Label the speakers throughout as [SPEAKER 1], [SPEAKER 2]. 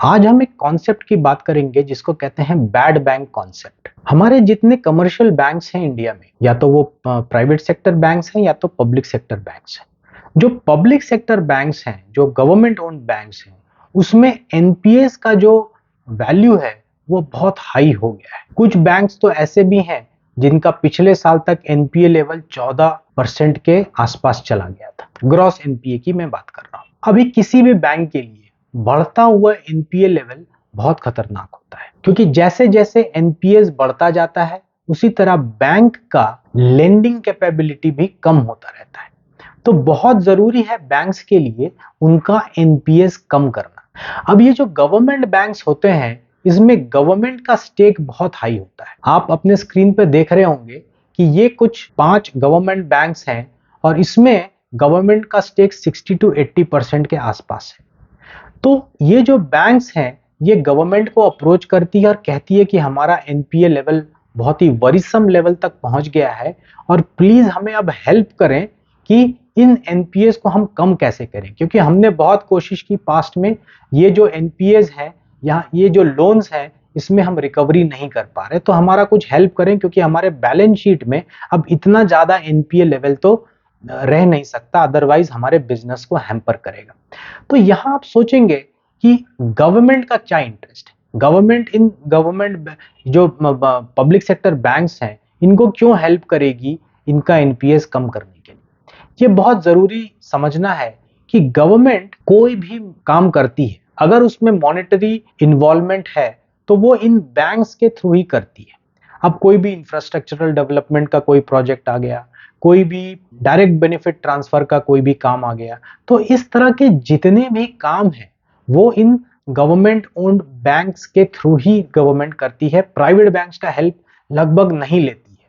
[SPEAKER 1] आज हम एक कॉन्सेप्ट की बात करेंगे जिसको कहते हैं बैड बैंक कॉन्सेप्ट। हमारे जितने कमर्शियल बैंक्स हैं इंडिया में, या तो वो प्राइवेट सेक्टर बैंक्स हैं या तो पब्लिक सेक्टर बैंक्स हैं। जो पब्लिक सेक्टर बैंक्स हैं, जो गवर्नमेंट ओन्ड बैंक्स हैं, उसमें एनपीएस का जो वैल्यू है वो बहुत हाई हो गया है। कुछ बैंक्स तो ऐसे भी हैं जिनका पिछले साल तक एनपीए लेवल 14% के आसपास चला गया था। ग्रॉस एनपीए की मैं बात कर रहा हूँ। अभी किसी भी बैंक के लिए बढ़ता हुआ एनपीए लेवल बहुत खतरनाक होता है, क्योंकि जैसे जैसे एनपीएस बढ़ता जाता है उसी तरह बैंक का लेंडिंग कैपेबिलिटी भी कम होता रहता है। तो बहुत जरूरी है बैंक्स के लिए उनका एनपीएस कम करना। अब ये जो गवर्नमेंट बैंक्स होते हैं, इसमें गवर्नमेंट का स्टेक बहुत हाई होता है। आप अपने स्क्रीन पे देख रहे होंगे कि ये कुछ 5 गवर्नमेंट बैंक्स हैं और इसमें गवर्नमेंट का स्टेक 60 to 80% के आसपास है। तो ये जो बैंक्स हैं, ये गवर्नमेंट को अप्रोच करती है और कहती है कि हमारा एनपीए लेवल बहुत ही वरीसम लेवल तक पहुंच गया है और प्लीज हमें अब हेल्प करें कि इन एनपीएस को हम कम कैसे करें, क्योंकि हमने बहुत कोशिश की पास्ट में, ये जो एनपीएस है या ये जो लोन्स हैं इसमें हम रिकवरी नहीं कर पा रहे, तो हमारा कुछ हेल्प करें, क्योंकि हमारे बैलेंस शीट में अब इतना ज्यादा एनपीए लेवल तो रह नहीं सकता, अदरवाइज हमारे बिजनेस को हैम्पर करेगा। तो यहां आप सोचेंगे कि गवर्नमेंट का क्या इंटरेस्ट है, गवर्नमेंट जो पब्लिक सेक्टर बैंक्स हैं इनको क्यों हेल्प करेगी इनका एनपीएस कम करने के लिए। ये बहुत जरूरी समझना है कि गवर्नमेंट कोई भी काम करती है, अगर उसमें मॉनेटरी इन्वॉल्वमेंट है तो वो इन बैंक्स के थ्रू ही करती है। अब कोई भी इंफ्रास्ट्रक्चरल डेवलपमेंट का कोई प्रोजेक्ट आ गया, कोई भी डायरेक्ट बेनिफिट ट्रांसफर का कोई भी काम आ गया, तो इस तरह के जितने भी काम हैं वो इन गवर्नमेंट ओन्ड बैंक्स के थ्रू ही गवर्नमेंट करती है। प्राइवेट बैंक्स का हेल्प लगभग नहीं लेती है।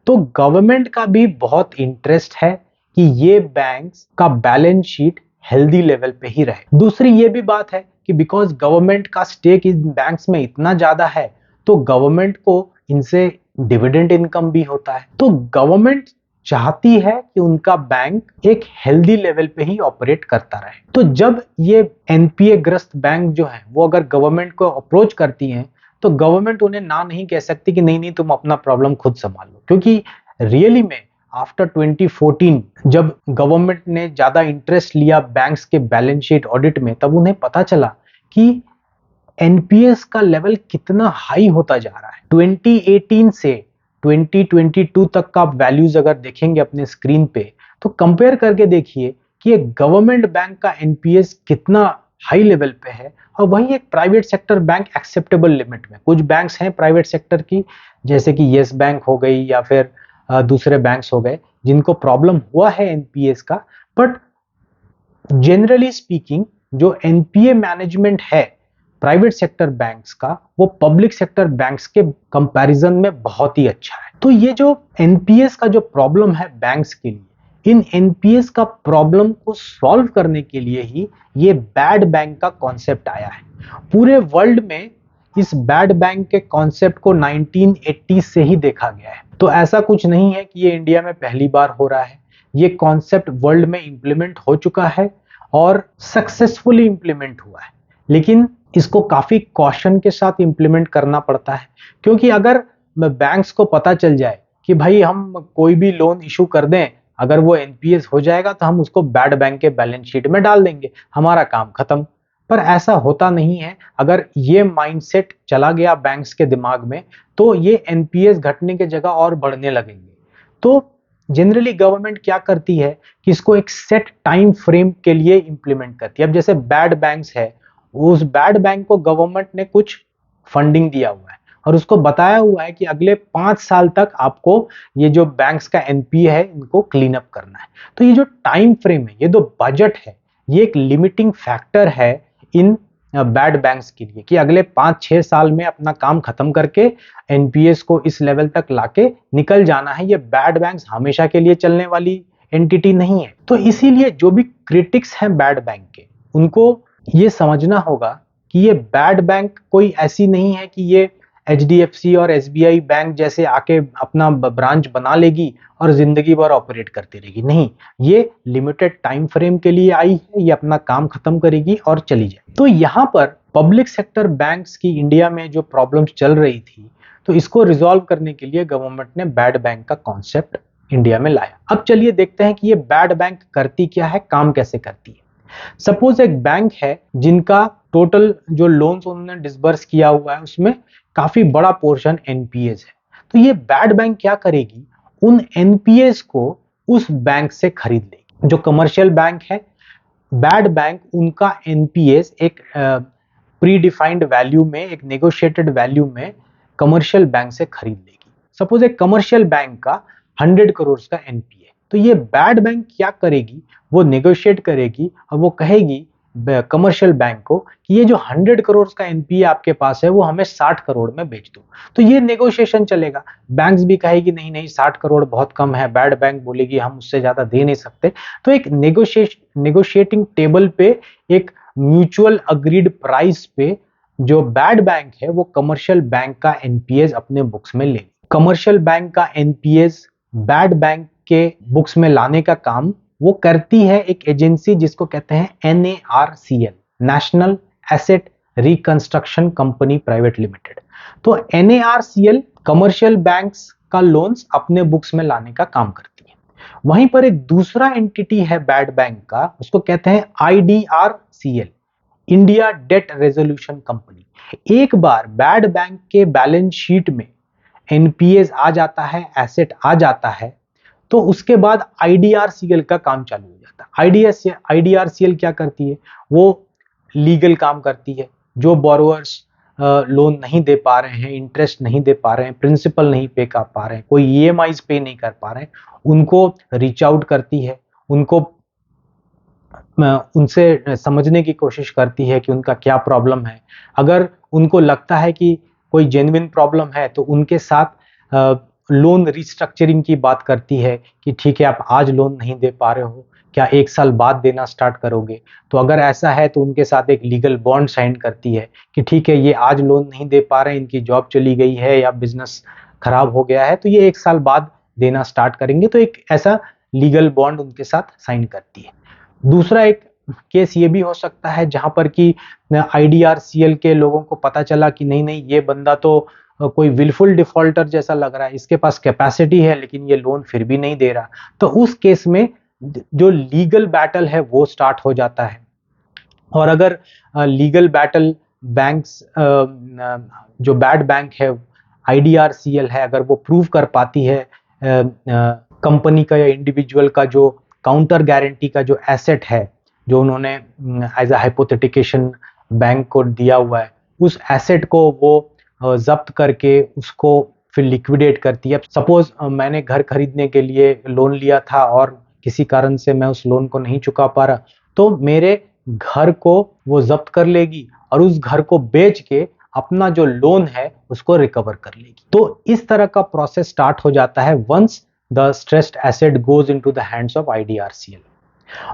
[SPEAKER 1] तो गवर्नमेंट का भी बहुत इंटरेस्ट है कि ये बैंक्स का बैलेंस शीट हेल्दी लेवल पे ही रहे। दूसरी ये भी बात है कि बिकॉज गवर्नमेंट का स्टेक इन बैंक्स में इतना ज्यादा है, तो गवर्नमेंट को इनसे डिविडेंड इनकम भी होता है। तो गवर्नमेंट चाहती है कि उनका बैंक एक हेल्दी लेवल पे ही ऑपरेट करता रहे। तो जब ये एनपीए ग्रस्त बैंक जो है वो अगर गवर्नमेंट को अप्रोच करती हैं, तो गवर्नमेंट उन्हें ना नहीं कह सकती कि नहीं नहीं तुम अपना प्रॉब्लम खुद संभाल लो, क्योंकि रियली में आफ्टर 2014 जब गवर्नमेंट ने ज्यादा इंटरेस्ट लिया बैंक्स के बैलेंस शीट ऑडिट में, तब उन्हें पता चला कि एनपीएस का लेवल कितना हाई होता जा रहा है। 2018 से 2022 तक का आप वैल्यूज अगर देखेंगे अपने स्क्रीन पे, तो कंपेयर करके देखिए कि एक गवर्नमेंट बैंक का एनपीएस कितना हाई लेवल पे है और वही एक private sector bank acceptable limit में। कुछ बैंक्स हैं प्राइवेट सेक्टर की, जैसे कि येस बैंक हो गई या फिर दूसरे बैंक्स हो गए, जिनको प्रॉब्लम हुआ है एनपीएस का। बट जनरली स्पीकिंग जो एनपीए मैनेजमेंट है प्राइवेट सेक्टर बैंक्स का, वो पब्लिक सेक्टर बैंक्स के कंपैरिजन में बहुत ही अच्छा है। तो ये जो एनपीएस का जो प्रॉब्लम है बैंक्स के लिए, इन एनपीएस का प्रॉब्लम को सॉल्व करने के लिए ही ये बैड बैंक का कॉन्सेप्ट आया है। पूरे वर्ल्ड में इस बैड बैंक के कॉन्सेप्ट को 1980 से ही देखा गया है। तो ऐसा कुछ नहीं है कि ये इंडिया में पहली बार हो रहा है। ये कॉन्सेप्ट वर्ल्ड में इंप्लीमेंट हो चुका है और सक्सेसफुली इंप्लीमेंट हुआ है, लेकिन इसको काफी कॉशन के साथ इंप्लीमेंट करना पड़ता है। क्योंकि अगर बैंक्स को पता चल जाए कि भाई हम कोई भी लोन इशू कर दें, अगर वो एनपीएस हो जाएगा तो हम उसको बैड बैंक के बैलेंस शीट में डाल देंगे, हमारा काम खत्म। पर ऐसा होता नहीं है। अगर ये माइंडसेट चला गया बैंक्स के दिमाग में, तो ये एनपीएस घटने की जगह और बढ़ने लगेंगे। तो जनरली गवर्नमेंट क्या करती है कि इसको एक सेट टाइम फ्रेम के लिए इंप्लीमेंट करती है। अब जैसे बैड बैंक्स है, उस बैड बैंक को गवर्नमेंट ने कुछ फंडिंग दिया हुआ है और उसको बताया हुआ है कि अगले 5 साल तक आपको ये जो बैंक्स का एनपीए है इनको क्लीन अप करना है। तो ये जो टाइम फ्रेम है, ये जो बजट है, ये एक लिमिटिंग फैक्टर है इन बैड बैंक्स के लिए कि अगले 5-6 साल में अपना काम खत्म करके एनपीएस को इस लेवल तक लाके निकल जाना है। ये बैड बैंक्स हमेशा के लिए चलने वाली एंटिटी नहीं है। तो इसीलिए जो भी क्रिटिक्स हैं बैड बैंक के, उनको ये समझना होगा कि ये बैड बैंक कोई ऐसी नहीं है कि ये एचडीएफसी और एसबीआई बैंक जैसे आके अपना ब्रांच बना लेगी और जिंदगी भर ऑपरेट करती रहेगी। नहीं, ये लिमिटेड टाइम फ्रेम के लिए आई है, ये अपना काम खत्म करेगी और चली जाए। तो यहाँ पर पब्लिक सेक्टर बैंक्स की इंडिया में जो प्रॉब्लम्स चल रही थी, तो इसको रिजॉल्व करने के लिए गवर्नमेंट ने बैड बैंक का कॉन्सेप्ट इंडिया में लाया। अब चलिए देखते हैं कि ये बैड बैंक करती क्या है, काम कैसे करती है। सपोज एक बैंक है जिनका टोटल जो लोन्स उन्होंने डिसबर्स किया हुआ है उसमें काफी बड़ा पोर्शन एनपीएस है। तो ये बैड बैंक क्या करेगी, उन एनपीएस को उस बैंक से खरीद लेगी। जो कमर्शियल बैंक है, बैड बैंक उनका एनपीएस एक प्री डिफाइंड वैल्यू में, एक नेगोशिएटेड वैल्यू में कमर्शियल बैंक से खरीद लेगी। सपोज एक कमर्शियल बैंक का 100 करोड़ का एनपीए, तो ये बैड बैंक क्या करेगी, वो नेगोशिएट करेगी और वो कहेगी कमर्शियल बैंक को कि ये जो 100 करोड़ का एनपीए आपके पास है वो हमें 60 करोड़ में बेच दो। तो ये नेगोशिएशन चलेगा। बैंक्स भी कहेगी नहीं नहीं 60 करोड़ बहुत कम है, बैड बैंक बोलेगी हम उससे ज्यादा दे नहीं सकते। तो एक नेगोशिएटिंग टेबल पे एक म्यूचुअल अग्रीड प्राइस पे जो बैड बैंक है वो कमर्शियल बैंक का एनपीएस अपने बुक्स में ले। कमर्शियल बैंक का एनपीएस बैड बैंक के बुक्स में लाने का काम वो करती है एक एजेंसी जिसको कहते हैं NARCL, national asset reconstruction company private limited. तो NARCL कमर्शियल बैंक्स का लोन्स अपने बुक्स में लाने का काम करती है। वहीं पर एक दूसरा एंटिटी है बैड बैंक का, उसको कहते हैं IDRCL, India debt resolution company. एक बार बैड बैंक के बैलेंस शीट में एनपीएस आ जाता है, एसेट आ जाता है, तो उसके बाद आईडीआरसीएल का काम चालू हो जाता है। आईडीआरसीएल क्या करती है, वो लीगल काम करती है। जो बोरोअर्स लोन नहीं दे पा रहे हैं, इंटरेस्ट नहीं दे पा रहे हैं, प्रिंसिपल नहीं पे कर पा रहे हैं, कोई ईएमआईज पे नहीं कर पा रहे हैं, उनको रीच आउट करती है, उनको उनसे समझने की कोशिश करती है कि उनका क्या प्रॉब्लम है। अगर उनको लगता है कि कोई जेन्युइन प्रॉब्लम है तो उनके साथ लोन रिस्ट्रक्चरिंग की बात करती है कि ठीक है आप आज लोन नहीं दे पा रहे हो, क्या 1 साल बाद देना स्टार्ट करोगे। तो अगर ऐसा है तो उनके साथ एक लीगल बॉन्ड साइन करती है कि ठीक है ये आज लोन नहीं दे पा रहे हैं, इनकी जॉब चली गई है या बिजनेस खराब हो गया है, तो ये 1 साल बाद देना स्टार्ट करेंगे। तो एक ऐसा लीगल बॉन्ड उनके साथ साइन करती है। दूसरा एक केस ये भी हो सकता है जहां पर कि आईडीआरसीएल के लोगों को पता चला कि नहीं नहीं ये बंदा तो कोई विलफुल डिफॉल्टर जैसा लग रहा है, इसके पास कैपेसिटी है लेकिन ये लोन फिर भी नहीं दे रहा। तो उस केस में जो लीगल बैटल है वो स्टार्ट हो जाता है। और अगर लीगल बैटल बैंक्स जो बैड बैंक है आईडीआरसीएल है, अगर वो प्रूव कर पाती है कंपनी का या इंडिविजुअल का जो काउंटर गारंटी का जो एसेट है जो उन्होंने एज अ हाइपोथेटिकेशन बैंक को दिया हुआ है, उस एसेट को वो जब्त करके उसको फिर लिक्विडेट करती है। सपोज मैंने घर खरीदने के लिए लोन लिया था और किसी कारण से मैं उस लोन को नहीं चुका पा रहा, तो मेरे घर को वो जब्त कर लेगी और उस घर को बेच के अपना जो लोन है उसको रिकवर कर लेगी। तो इस तरह का प्रोसेस स्टार्ट हो जाता है once the stressed asset goes into the hands of IDRCL.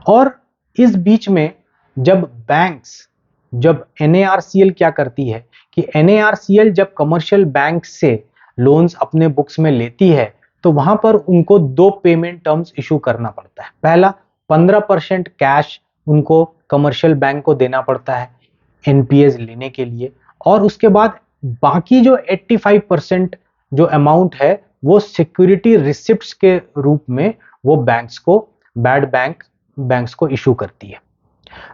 [SPEAKER 1] और इस बीच में जब एनएआरसीएल क्या करती है कि एनएआरसीएल जब कमर्शियल बैंक से लोन्स अपने बुक्स में लेती है तो वहां पर उनको 2 पेमेंट टर्म्स इशू करना पड़ता है। पहला 15% कैश उनको कमर्शियल बैंक को देना पड़ता है एनपीएस लेने के लिए, और उसके बाद बाकी जो 85% जो अमाउंट है वो सिक्योरिटी रिसिप्ट्स के रूप में वो बैड बैंक्स को इशू करती है।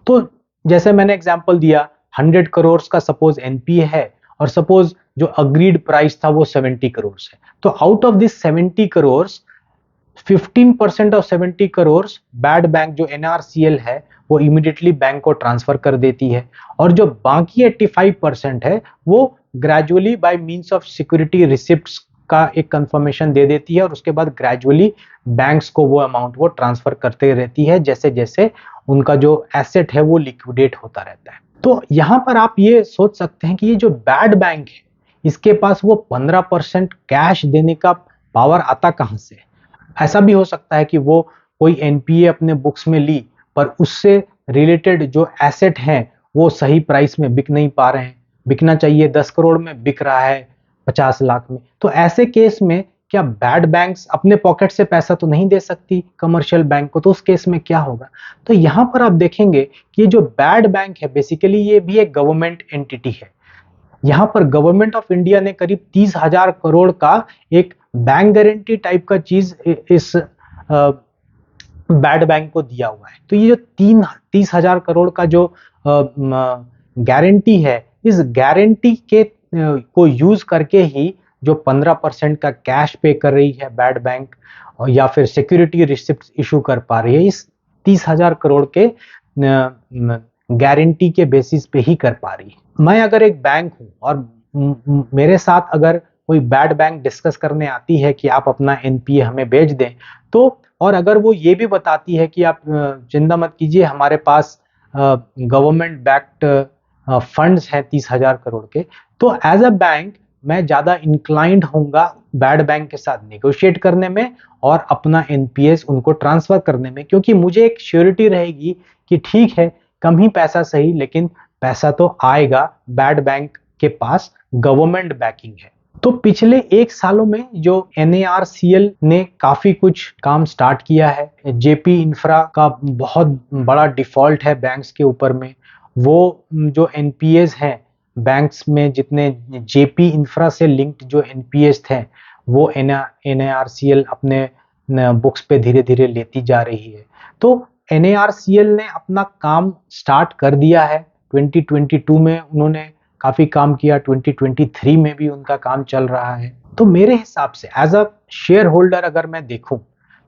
[SPEAKER 1] तो जैसे मैंने एग्जांपल दिया 100 करोड़ का सपोज एनपीए है और सपोज जो अग्रीड प्राइस था वो 70 करोड़ है, तो out of this 70 crore 15% of 70 crore bad bank जो एनआरसीएल है वो इमीडिएटली बैंक को ट्रांसफर कर देती है, और जो बाकी 85% है वो gradually by means of security receipts का एक कंफर्मेशन दे देती है, और उसके बाद ग्रेजुअली बैंक्स को वो अमाउंट वो ट्रांसफर करते रहती है जैसे जैसे उनका जो एसेट है वो लिक्विडेट होता रहता है। तो यहाँ पर आप ये सोच सकते हैं कि ये जो बैड बैंक है इसके पास वो 15% कैश देने का पावर आता कहाँ से। ऐसा भी हो सकता है कि वो कोई एनपीए अपने बुक्स में ली पर उससे रिलेटेड जो एसेट हैं वो सही प्राइस में बिक नहीं पा रहे हैं, बिकना चाहिए 10 करोड़ में बिक रहा है 50 लाख में। तो ऐसे केस में क्या बैड बैंक्स अपने पॉकेट से पैसा तो नहीं दे सकती कमर्शियल बैंक को, तो उस केस में क्या होगा? तो यहाँ पर आप देखेंगे कि ये जो बैड बैंक है बेसिकली ये भी एक गवर्नमेंट एंटिटी है। यहाँ पर गवर्नमेंट ऑफ इंडिया ने करीब 30,000 करोड़ का एक बैंक गारंटी टाइप का चीज इस बैड बैंक को दिया हुआ है। तो ये जो 30,000 करोड़ का जो गारंटी है, इस गारंटी के को यूज करके ही जो 15% का कैश पे कर रही है बैड बैंक, या फिर सिक्योरिटी रिसिप्ट इशू कर पा रही है, इस 30,000 करोड़ के गारंटी के बेसिस पे ही कर पा रही है। मैं अगर एक बैंक हूं और मेरे साथ अगर कोई बैड बैंक डिस्कस करने आती है कि आप अपना एनपीए हमें बेच दें, तो और अगर वो ये भी बताती है कि आप चिंता मत कीजिए, हमारे पास गवर्नमेंट बैक्ड फंड्स हैं 30,000 करोड़ के, तो एज अ बैंक मैं ज्यादा इंक्लाइंड होऊंगा बैड बैंक के साथ नेगोशिएट करने में और अपना एनपीएस उनको ट्रांसफर करने में, क्योंकि मुझे एक श्योरिटी रहेगी कि ठीक है कम ही पैसा सही लेकिन पैसा तो आएगा, बैड बैंक के पास गवर्नमेंट बैकिंग है। तो पिछले 1 सालों में जो NARCL ने काफी कुछ काम स्टार्ट किया है। जेपी इंफ्रा का बहुत बड़ा डिफॉल्ट है बैंक्स के ऊपर में। वो जो एनपीएस हैं बैंक्स में, जितने जेपी इंफ्रा से लिंक्ड जो एनपीएस थे, वो NARCL अपने बुक्स पे धीरे धीरे लेती जा रही है। तो NARCL ने अपना काम स्टार्ट कर दिया है। 2022 में उन्होंने काफी काम किया, 2023 में भी उनका काम चल रहा है। तो मेरे हिसाब से एज अ शेयर होल्डर अगर मैं देखूं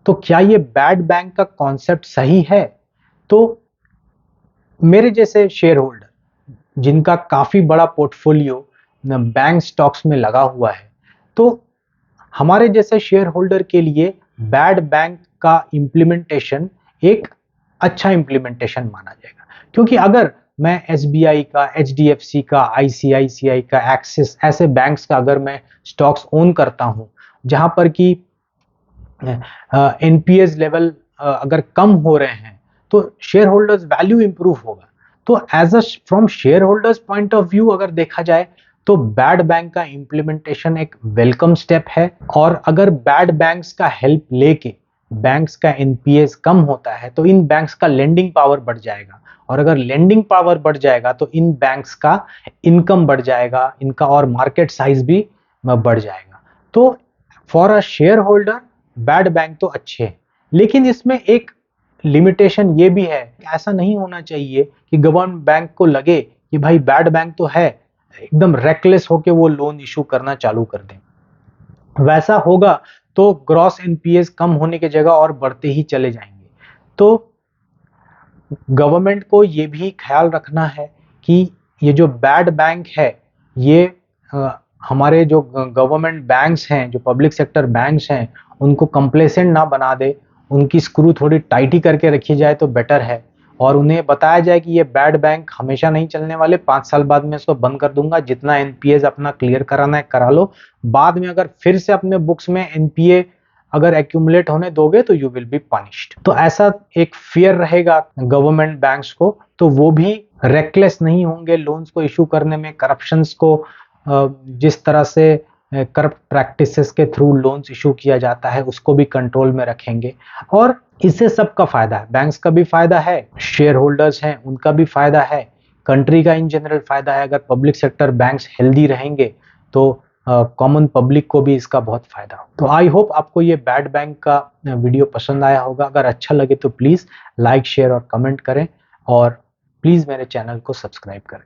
[SPEAKER 1] तो क्या ये बैड बैंक का कॉन्सेप्ट सही है? तो मेरे जैसे शेयर होल्डर जिनका काफी बड़ा पोर्टफोलियो बैंक स्टॉक्स में लगा हुआ है, तो हमारे जैसे शेयर होल्डर के लिए बैड बैंक का इम्प्लीमेंटेशन एक अच्छा इम्प्लीमेंटेशन माना जाएगा। क्योंकि अगर मैं एसबीआई का, एचडीएफसी का, आईसीआईसीआई का, एक्सिस, ऐसे बैंक्स का अगर मैं स्टॉक्स ओन करता हूं जहां पर कि एनपीएस लेवल अगर कम हो रहे हैं, तो शेयर होल्डर्स वैल्यू इंप्रूव होगा। तो as a from share holders point of view अगर देखा जाए तो बैड बैंक का इम्प्लीमेंटेशन एक वेलकम स्टेप है। और अगर बैड बैंक्स का हेल्प लेके बैंक्स का एनपीएस कम होता है तो इन बैंक्स का लेंडिंग पावर बढ़ जाएगा, और अगर लेंडिंग पावर बढ़ जाएगा तो इन बैंक्स का इनकम बढ़ जाएगा, इनका और मार्केट साइज भी बढ़ जाएगा। तो for a share holder bad bank तो अच्छे हैं, लेकिन इसमें एक लिमिटेशन ये भी है, ऐसा नहीं होना चाहिए कि गवर्नमेंट बैंक को लगे कि भाई बैड बैंक तो है, एकदम रेकलेस होके वो लोन इशू करना चालू कर दें। वैसा होगा तो ग्रॉस एनपीएस कम होने की जगह और बढ़ते ही चले जाएंगे। तो गवर्नमेंट को ये भी ख्याल रखना है कि ये जो बैड बैंक है ये हमारे जो गवर्नमेंट बैंक्स हैं, जो पब्लिक सेक्टर बैंक्स हैं, उनको कंप्लेसेंट ना बना दे, उनकी स्क्रू थोड़ी टाइट ही करके रखी जाए तो बेटर है। और उन्हें बताया जाए कि ये बैड बैंक हमेशा नहीं चलने वाले, 5 साल बाद में इसको बंद कर दूंगा, जितना एनपीएस अपना क्लियर कराना है करा लो, बाद में अगर फिर से अपने बुक्स में एनपीए अगर एक्यूमुलेट होने दोगे तो यू विल बी पनिश्ड। तो ऐसा एक फियर रहेगा गवर्नमेंट बैंक्स को, तो वो भी रेकलेस नहीं होंगे लोन्स को इशू करने में, करप्शंस को जिस तरह से करप्ट प्रैक्टिसेस के थ्रू लोन्स इशू किया जाता है उसको भी कंट्रोल में रखेंगे। और इससे सबका फायदा है, बैंक्स का भी फायदा है, शेयर होल्डर्स हैं उनका भी फायदा है, कंट्री का इन जनरल फायदा है। अगर पब्लिक सेक्टर बैंक्स हेल्दी रहेंगे तो कॉमन पब्लिक को भी इसका बहुत फायदा हो। तो आई होप आपको ये बैड बैंक का वीडियो पसंद आया होगा। अगर अच्छा लगे तो प्लीज लाइक, शेयर और कमेंट करें, और प्लीज मेरे चैनल को सब्सक्राइब करें।